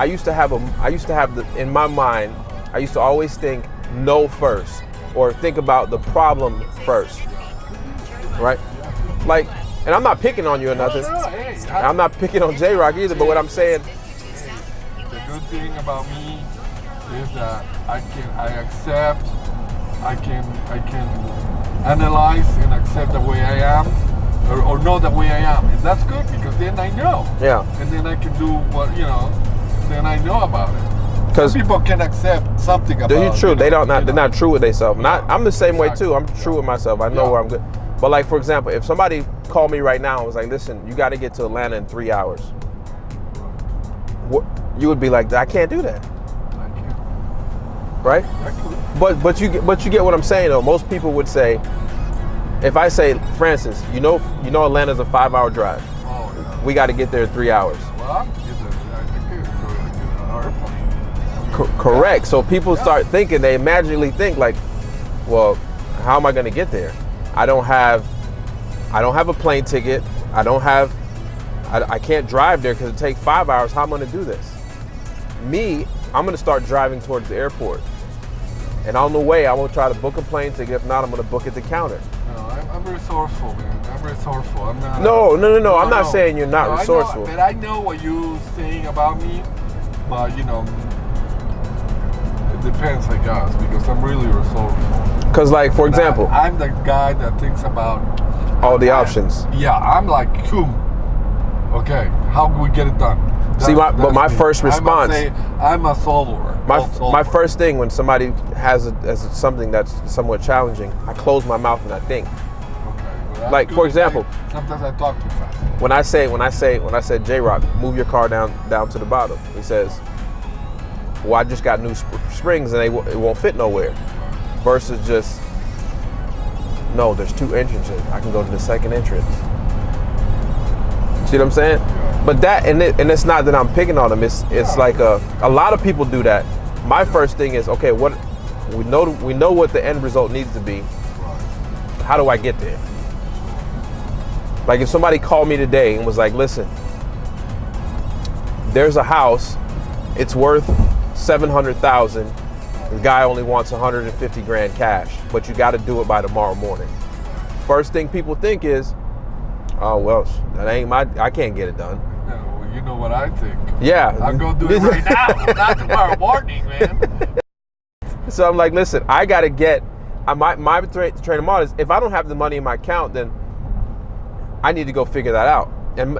I used to have in my mind, I used to always think no first, or think about the problem first, right? Like, and I'm not picking on you or nothing. I'm not picking on J-Rock either, but what I'm saying. The good thing about me is that I can analyze and accept the way I am, or know the way I am, and that's good because then I know. Yeah. And then I can do what then I know about it. Because some people can accept something about. They're true. They're not true with themselves. I'm the same way too. I'm true with myself. I know where I'm good. But like, for example, if somebody called me right now and was like, "Listen, you got to get to Atlanta in 3 hours," what you would be like, "I can't do that." I can't. Right? But you get what I'm saying though. Most people would say, if I say, Francis, you know Atlanta's a 5-hour drive. Oh, yeah. We got to get there in 3 hours. Well, I can get an airplane. Correct. So people start thinking, they imaginally think like, well, how am I going to get there? I don't have a plane ticket. I can't drive there because it takes 5 hours. How am I going to do this? Me, I'm going to start driving towards the airport. And on the way, I will try to book a plane ticket. If not, I'm going to book at the counter. No, I'm resourceful, man. I'm resourceful. I'm not. No. I'm not saying you're not resourceful. I know what you're saying about me, but it depends, I guess, because I'm really resourceful. Because, like, for example, I'm the guy that thinks about all the options. Yeah, I'm like, okay, how can we get it done? My first response. I'm a solver. My first thing when somebody has something that's somewhat challenging, I close my mouth and I think. Okay. Well, like, for example, sometimes I talk too fast. When I said J-Rock, move your car down to the bottom, he says, well, I just got new springs and it won't fit nowhere. Versus just, no, there's 2 entrances. I can go to the second entrance. See what I'm saying? But that, and it's not that I'm picking on them. It's like a lot of people do that. My first thing is, okay, what we know what the end result needs to be. How do I get there? Like if somebody called me today and was like, listen, there's a house, it's worth $700,000. The guy only wants 150 grand cash, but you got to do it by tomorrow morning. First thing people think is, oh well, that ain't I can't get it done. No, you know what I think. Yeah, I'll go do it right now, not tomorrow morning, man. So I'm like, listen, I got to get. My train of thought is, if I don't have the money in my account, then I need to go figure that out. And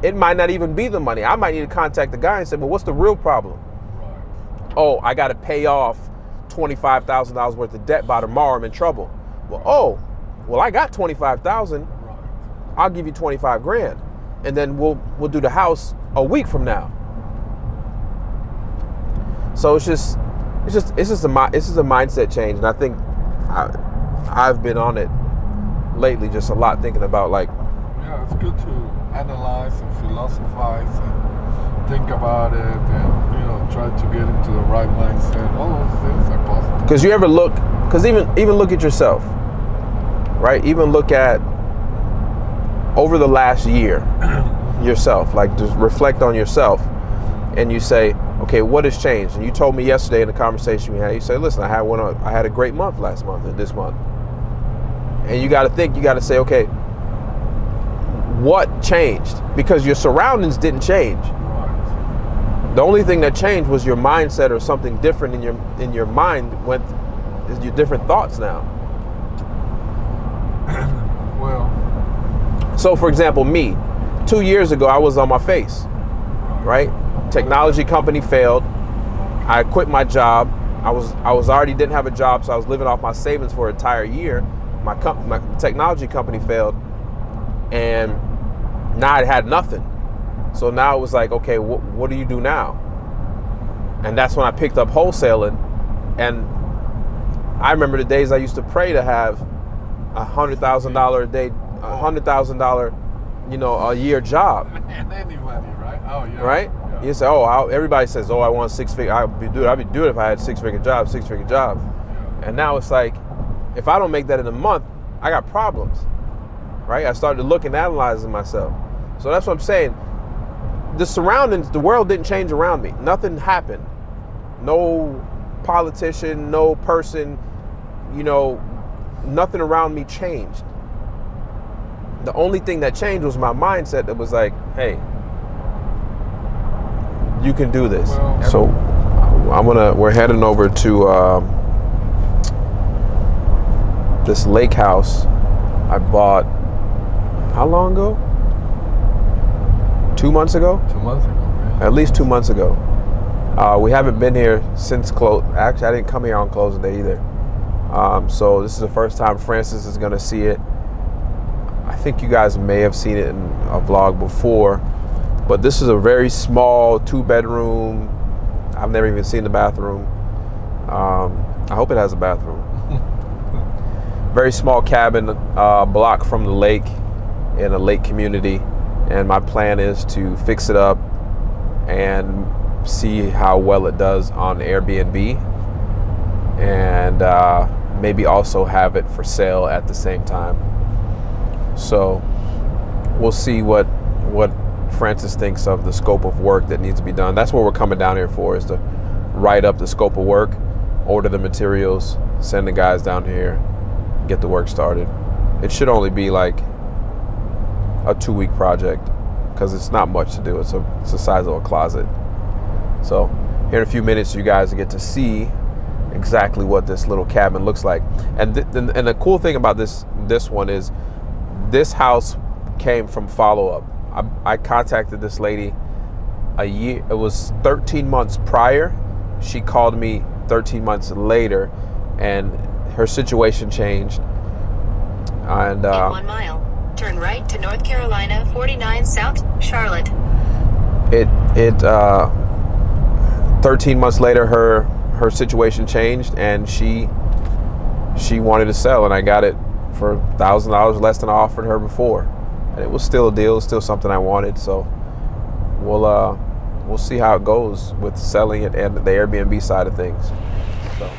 it might not even be the money. I might need to contact the guy and say, well, what's the real problem? Oh, I got to pay off $25,000 worth of debt by tomorrow. I'm in trouble. Well, I got $25,000. I'll give you 25 grand, and then we'll do the house a week from now. So it's just a mindset change, and I think I've been on it lately, just a lot, thinking about like. Yeah, it's good to analyze and philosophize and think about it, and try to get into the right mindset. All those things are positive. Because you ever look, even look at yourself, right? Even look at over the last year, yourself, like just reflect on yourself, and you say, okay, what has changed? And you told me yesterday in the conversation we had, you say, listen, I had a great month last month and this month. And you got to say, okay, what changed? Because your surroundings didn't change. The only thing that changed was your mindset, or something different in your mind is your different thoughts now. Well. So for example, me, 2 years ago, I was on my face, right? Technology company failed. I quit my job. I already didn't have a job, so I was living off my savings for an entire year. My technology company failed, and now I had nothing. So now it was like, okay, what do you do now? And that's when I picked up wholesaling. And I remember the days I used to pray to have $100,000 a day, $100,000, a year job. And anybody, right? Oh yeah. Right? Yeah. You say, everybody says, I want 6-figure. I'd be doing it if I had six-figure job. Yeah. And now it's like, if I don't make that in a month, I got problems, right? I started looking and analyzing myself. So that's what I'm saying. the surroundings, the world didn't change around me. Nothing happened. No politician, no person, you know, nothing around me changed. The only thing that changed was my mindset that was like, hey, you can do this. Well, so we're heading over to this lake house I bought, how long ago? 2 months ago? 2 months ago, right? At least 2 months ago. We haven't been here since actually, I didn't come here on closing day either. So this is the first time Francis is gonna see it. I think you guys may have seen it in a vlog before, but this is a very small 2-bedroom. I've never even seen the bathroom. I hope it has a bathroom. Very small cabin, block from the lake, in a lake community. And my plan is to fix it up and see how well it does on Airbnb, and maybe also have it for sale at the same time. So we'll see what Francis thinks of the scope of work that needs to be done. That's what we're coming down here for, is to write up the scope of work, order the materials, send the guys down here, get the work started. It should only be like a 2-week project, because it's not much to do. It's the size of a closet. So here in a few minutes, you guys get to see exactly what this little cabin looks like. And the cool thing about this one is this house came from follow-up. I contacted this lady a year. It was 13 months prior. She called me 13 months later, and her situation changed. And in 1 mile, turn right to North Carolina 49 South Charlotte. 13 months later, her situation changed, and she wanted to sell, and I got it for $1,000 less than I offered her before, and it was still a deal, still something I wanted. So we'll see how it goes with selling it and the Airbnb side of things. So.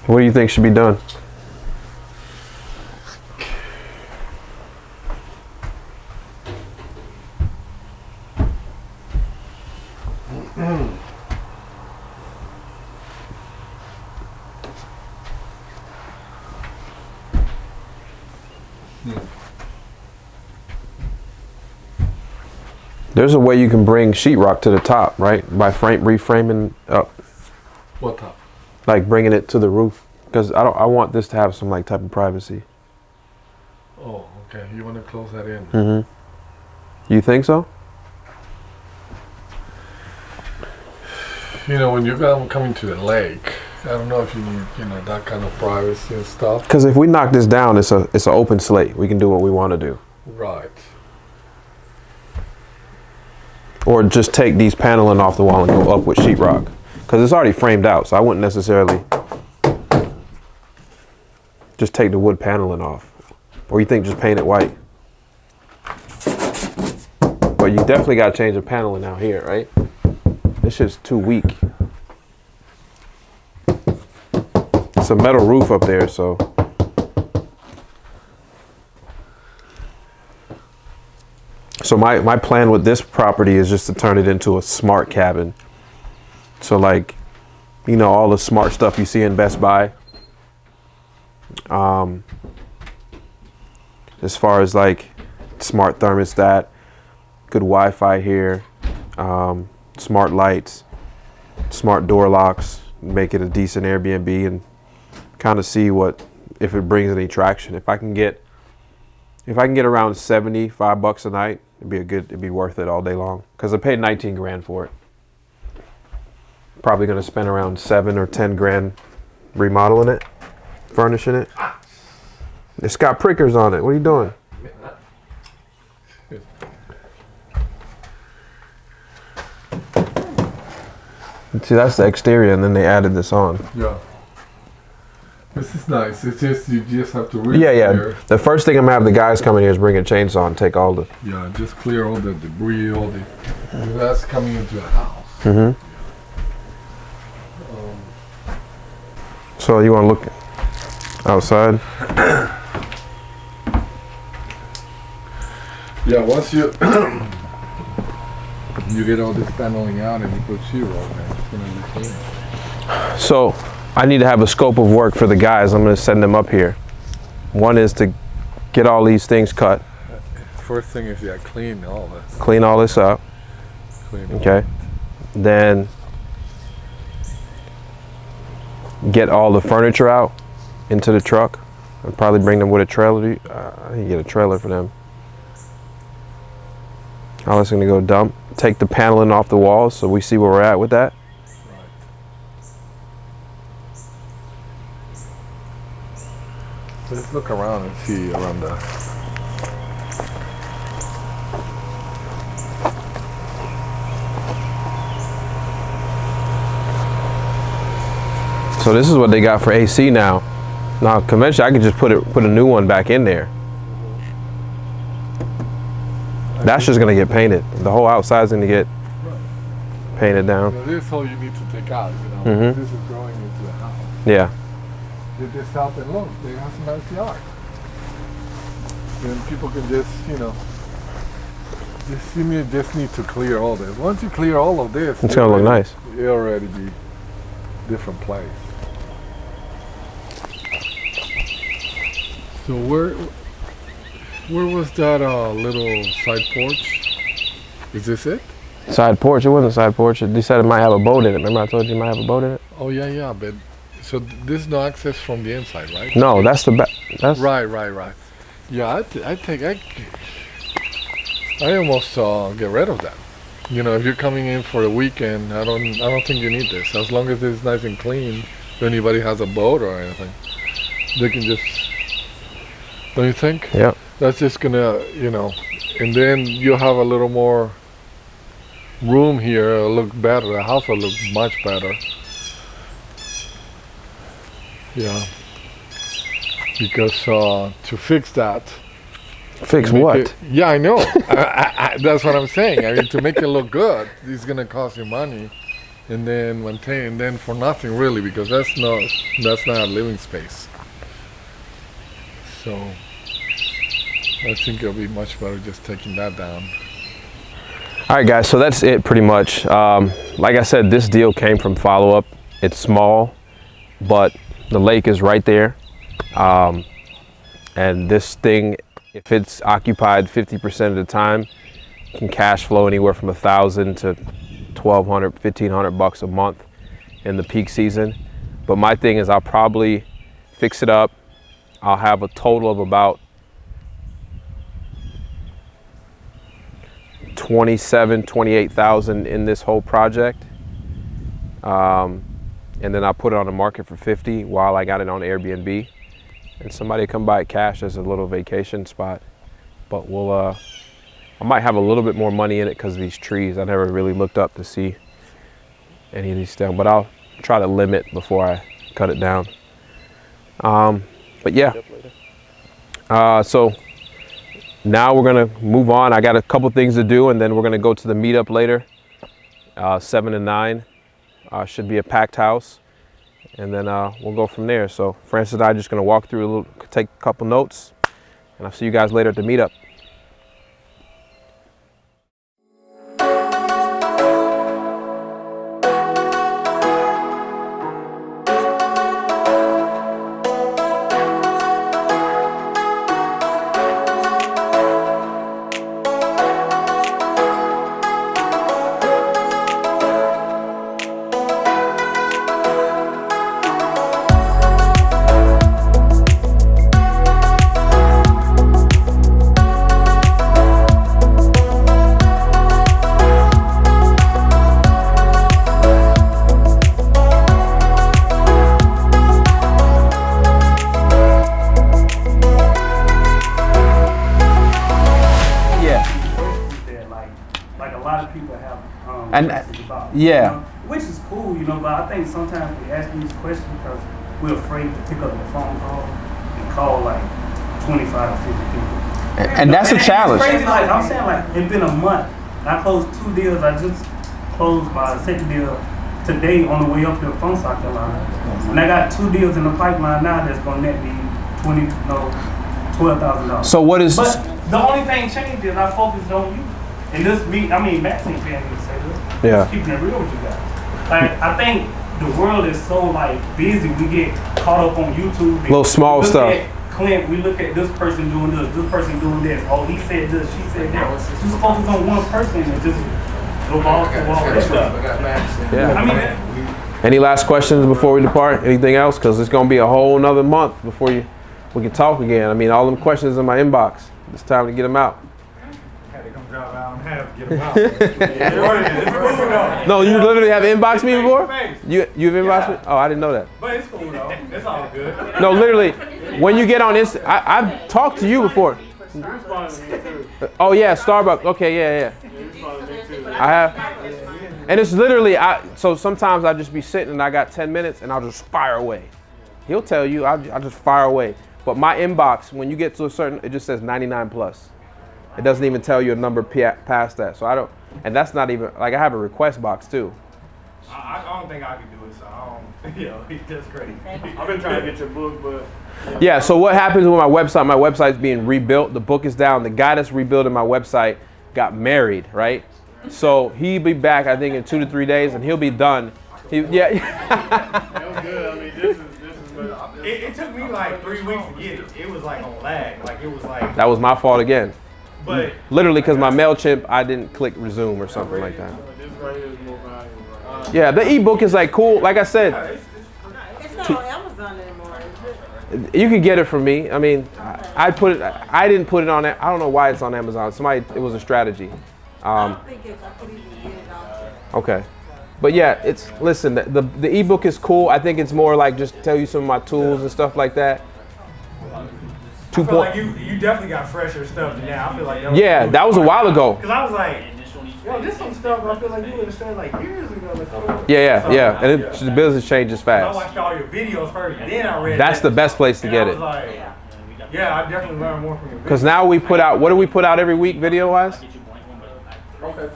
What do you think should be done? There's a way you can bring sheetrock to the top, right? By reframing up. What top? Like bringing it to the roof, because I want this to have some like type of privacy. Oh, okay. You want to close that in? Mm-hmm. You think so? You know, when you're coming to the lake, I don't know if you need, that kind of privacy and stuff. Because if we knock this down, it's an open slate. We can do what we want to do. Right. Or just take these paneling off the wall and go up with sheetrock. Because it's already framed out, so I wouldn't necessarily just take the wood paneling off. Or you think just paint it white? But you definitely got to change the paneling out here, right? This shit's too weak. It's a metal roof up there, so. So my plan with this property is just to turn it into a smart cabin. So like, all the smart stuff you see in Best Buy. As far as like smart thermostat, good Wi-Fi here, smart lights, smart door locks, make it a decent Airbnb, and kind of see if it brings any traction. If I can get around $75 a night, it'd be worth it all day long. Because I paid 19 grand for it. Probably gonna spend around 7 or 10 grand remodeling it, furnishing it. It's got prickers on it. What are you doing? See, that's the exterior, and then they added this on. Yeah. This is nice. It's just you just have to really Yeah. clear. The first thing I'm gonna have the guys come in here is bring a chainsaw and take all the. Yeah, just clear all the debris, all the. That's coming into the house. Mm-hmm. So you want to look outside? Yeah, once you you get all this paneling out and you put sheetrock, man, it's gonna be clean. So I need to have a scope of work for the guys. I'm going to send them up here. One is to get all these things cut, First thing is clean all this. clean all this up. Clean all Okay. Then get all the furniture out into the truck and probably bring them with a trailer. I need to get a trailer for them. All that's going to go dump. Take the paneling off the walls so we see where we're at with that. Let's look around and see around the. So this is what they got for AC now. Now conventionally I could just put a new one back in there. That's just gonna get painted. The whole outside's gonna get painted down. This is all you need to take out, you know. Mhm. This is going into the house. Yeah. Get this out and look, they have some nice yard. Then people can just, just need to clear all this. Once you clear all of this, It's gonna look nice. It'll already be different place. So where was that little side porch? Is this it? Side porch, it wasn't a side porch. They said it might have a boat in it. Remember I told you it might have a boat in it? Oh yeah, but so there's no access from the inside, right? No, that's the back. That's Right. Yeah, I almost get rid of that. If you're coming in for a weekend, I don't think you need this. As long as it's nice and clean, if anybody has a boat or anything, they can just. Don't you think? Yeah. That's just gonna, and then you'll have a little more room here. It'll look better. The house will look much better. Yeah. Because to fix that. Fix make what? Yeah, I know. That's what I'm saying. I mean, to make it look good, it's gonna cost you money, and then maintain, and then for nothing really, because that's not a living space. So I think it'll be much better just taking that down. All right, guys. So that's it, pretty much. Like I said, this deal came from Follow Up. It's small, but the lake is right there, and this thing, if it's occupied 50% of the time, can cash flow anywhere from $1,000 to $1,200, $1,500 a month in the peak season. But my thing is, I'll probably fix it up. I'll have a total of about 28,000 in this whole project. And then I'll put it on the market for 50 while I got it on Airbnb. And somebody come buy it cash as a little vacation spot. But I might have a little bit more money in it because of these trees. I never really looked up to see any of these down, but I'll try to limit before I cut it down. But yeah, so now we're gonna move on. I got a couple things to do, and then we're gonna go to the meetup later, 7 to 9. Should be a packed house. And then we'll go from there. So Francis and I are just gonna walk through take a couple notes, and I'll see you guys later at the meetup. And yeah, which is cool, but I think sometimes we ask these questions because we're afraid to pick up the phone call and call like 25 or 50 people. And that's a challenge. It's crazy, like I'm saying, like it's been a month. I closed 2 deals. I just closed my second deal today on the way up here from South Carolina. And I got 2 deals in the pipeline now that's gonna net me $12,000. So what is? But the only thing changed is I focused on you. And this me, I mean, Max ain't paying me to say this. Yeah. Just keeping it real with you guys. Like I think the world is so like busy. We get caught up on YouTube. Little small stuff. Clint, we look at this person doing this person doing this. Oh, he said this, she said that. Just focus on one person and just go off the wall. Yeah. I mean, Any last questions before we depart? Anything else? Because it's gonna be a whole nother month before we can talk again. I mean, all them questions in my inbox. It's time to get them out. had to come drive out and have to get them out. No, you literally have inboxed me before? You've inboxed me? Oh, I didn't know that. But it's cool though. It's all good. No, literally, when you get on Insta, I've talked to you before. Oh yeah, Starbucks. Okay, yeah. I have. And it's literally, so sometimes I just be sitting and I got 10 minutes and I'll just fire away. He'll tell you, I'll just fire away. But my inbox, when you get to a certain, it just says 99 plus. It doesn't even tell you a number past that. So I don't, and that's not even, like I have a request box too. I don't think I can do it, so I don't, that's crazy. I've been trying to get your book, but. Yeah, so what happens with my website's being rebuilt. The book is down. The guy that's rebuilding my website got married, right? So he'll be back, I think, in 2 to 3 days, and he'll be done. Yeah. That was good. I mean, this is it took me like 3 weeks to get it. It was like on lag. Like, it was like. That was my fault again. But. Literally, because my MailChimp, I didn't click resume or something like that. Yeah, the ebook is like cool. Like I said. It's not on Amazon anymore, is it? You can get it from me. I mean, I didn't put it on it. I don't know why it's on Amazon. It was a strategy. I don't think I could even get it out there. Okay. But yeah, listen, the ebook is cool. I think it's more like just tell you some of my tools and stuff like that. I feel like you definitely got fresher stuff than that. I feel like that was a while ago. Because I was like, yo, this some stuff I feel like you would have said like years ago. Like, Yeah. And the business changes I fast. watched all your videos first, then I read. That's the best place to get it. Like, yeah, I definitely learned more from your videos. Because now we put out, what do we put out every week video-wise? Okay,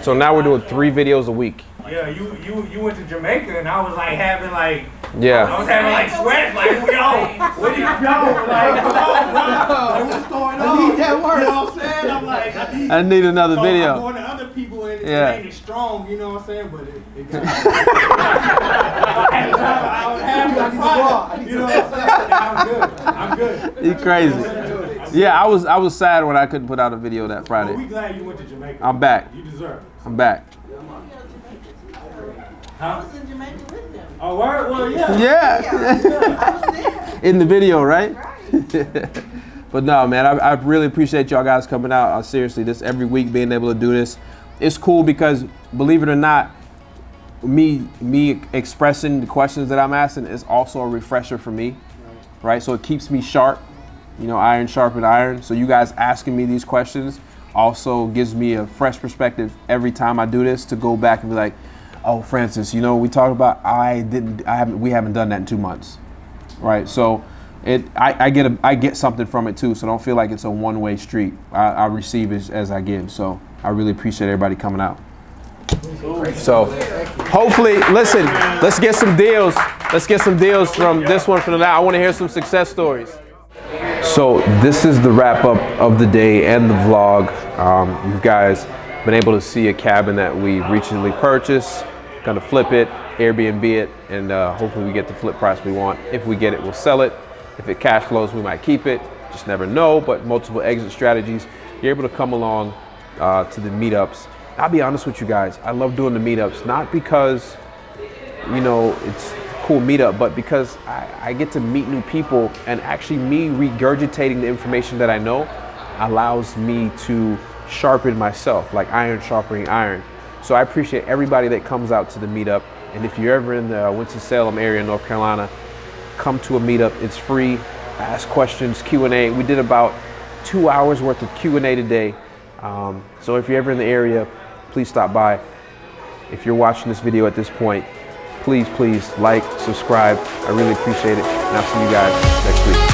So now we're doing 3 videos a week. Yeah, you went to Jamaica and I was like having like. Yeah. I was having like sweats, like, yo, where did you go? Like, come on, bro. Like, what's going on? I need that work. You know what I'm saying? I'm like, I need another video. I'm going to other people and it ain't as strong, you know what I'm saying? But it got I was having a product, you know what I'm saying? I'm good. You crazy. Yeah, I was sad when I couldn't put out a video that Friday. Well, we glad you went to Jamaica. I'm back. You deserve it. I'm back. I was in Jamaica with them. Oh, word? Well, yeah. Yeah. I was there. In the video, right? Right. But no, man, I really appreciate y'all guys coming out. Seriously, this every week being able to do this, it's cool because believe it or not, me expressing the questions that I'm asking is also a refresher for me, right? So it keeps me sharp, iron sharpen iron. So you guys asking me these questions also gives me a fresh perspective every time I do this to go back and be like, oh, Francis, we talked about we haven't done that in 2 months, right? So I get something from it too. So don't feel like it's a one-way street. I receive as I give. So I really appreciate everybody coming out. So hopefully, listen, let's get some deals. Let's get some deals from this one from now. I want to hear some success stories. So this is the wrap up of the day and the vlog. You guys been able to see a cabin that we recently purchased. Gonna flip it, Airbnb it, and hopefully we get the flip price we want. If we get it, we'll sell it. If it cash flows, we might keep it. Just never know, but multiple exit strategies. You're able to come along to the meetups. I'll be honest with you guys, I love doing the meetups, not because, it's a cool meetup, but because I get to meet new people, and actually me regurgitating the information that I know allows me to sharpen myself, like iron sharpening iron. So I appreciate everybody that comes out to the meetup. And if you're ever in the Winston-Salem area, North Carolina, come to a meetup. It's free. Ask questions, Q&A. We did about 2 hours worth of Q&A today. So if you're ever in the area, please stop by. If you're watching this video at this point, please like, subscribe. I really appreciate it. And I'll see you guys next week.